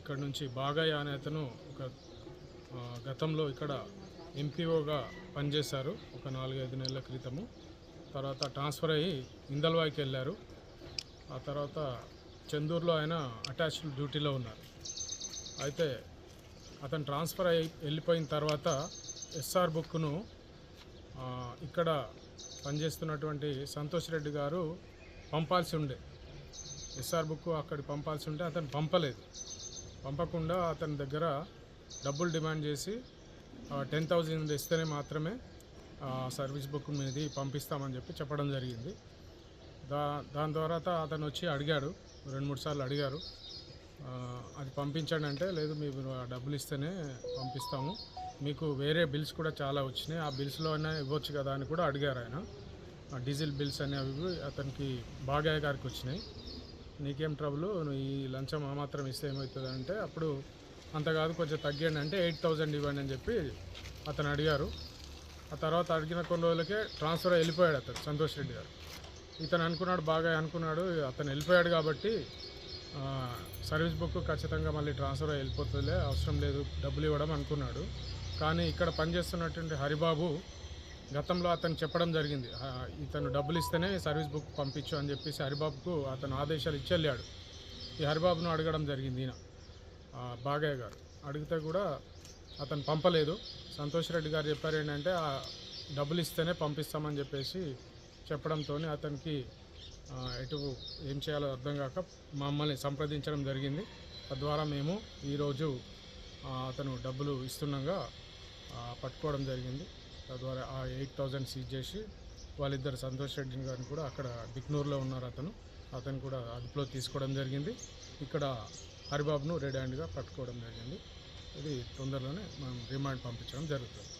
ఇక్కడ నుంచి బాగయ్య అనే అతను ఒక గతంలో ఇక్కడ ఎంపీఓగా పనిచేశారు ఒక 4-5 నెలల క్రితము. తర్వాత ట్రాన్స్ఫర్ అయ్యి ఇందల్వాయికి వెళ్ళారు. ఆ తర్వాత చందూరులో ఆయన అటాచ్డ్ డ్యూటీలో ఉన్నారు. అయితే అతను ట్రాన్స్ఫర్ అయ్యి వెళ్ళిపోయిన తర్వాత ఎస్ఆర్ బుక్ను ఇక్కడ పనిచేస్తున్నటువంటి సంతోష్ రెడ్డి గారు పంపాల్సి ఉండే. ఎస్ఆర్ బుక్ అక్కడికి పంపాల్సి ఉంటే అతను పంపకుండా అతని దగ్గర డబ్బులు డిమాండ్ చేసి 10,000 ఇస్తేనే మాత్రమే సర్వీస్ బుక్ మీది పంపిస్తామని చెప్పడం జరిగింది. దాని తర్వాత అతను వచ్చి అడిగాడు, 2-3 సార్లు అడిగారు. అది పంపించండి అంటే లేదు, మీరు డబ్బులు ఇస్తేనే పంపిస్తాము, మీకు వేరే బిల్స్ కూడా చాలా వచ్చినాయి, ఆ బిల్స్లో అయినా ఇవ్వచ్చు కదా అని కూడా అడిగారు ఆయన. డీజిల్ బిల్స్ అనేవి అతనికి బాగయ్య గారికి వచ్చినాయి. నీకేం ట్రబుల్, నువ్వు ఈ లంచం మాత్రం ఇస్తే ఏమవుతుంది అంటే, అప్పుడు అంత కాదు కొంచెం తగ్గండి అంటే 8,000 ఇవ్వండి అని చెప్పి అతను అడిగారు. ఆ తర్వాత అడిగిన కొన్ని రోజులకే ట్రాన్స్ఫర్ వెళ్ళిపోయాడు అతను సంతోష్ రెడ్డి గారు. ఇతను అనుకున్నాడు, బాగయ్య అనుకున్నాడు, అతను వెళ్ళిపోయాడు కాబట్టి సర్వీస్ బుక్ ఖచ్చితంగా మళ్ళీ ట్రాన్స్ఫర్ వెళ్ళిపోతుందిలే, అవసరం లేదు డబ్బులు ఇవ్వడం అనుకున్నాడు. కానీ ఇక్కడ పనిచేస్తున్నటువంటి హరిబాబు గతంలో అతను చెప్పడం జరిగింది, ఇతను డబ్బులు ఇస్తేనే సర్వీస్ బుక్ పంపించు అని చెప్పేసి హరిబాబుకు అతను ఆదేశాలు ఇచ్చి వెళ్ళాడు. ఈ హరిబాబును అడగడం జరిగింది ఈయన బాగయ్య గారు. అడిగితే కూడా అతను పంపలేదు. సంతోష్ రెడ్డి గారు చెప్పారు ఏంటంటే డబ్బులు ఇస్తేనే పంపిస్తామని చెప్పేసి చెప్పడంతో అతనికి ఎటు ఏం చేయాలో అర్థం కాక మమ్మల్ని సంప్రదించడం జరిగింది. తద్వారా మేము ఈరోజు అతను డబ్బులు ఇస్తుండగా పట్టుకోవడం జరిగింది. తద్వారా ఆ 8,000 సీజ్ చేసి వాళ్ళిద్దరు సంతోష్ రెడ్డి గారిని కూడా అక్కడ బిక్నూరులో ఉన్నారు, అతను కూడా అదుపులో తీసుకోవడం జరిగింది. ఇక్కడ హరిబాబును రెడ్ హ్యాండ్గా పట్టుకోవడం జరిగింది. ఇది తొందరలోనే మనం రిమాండ్ పంపించడం జరుగుతుంది.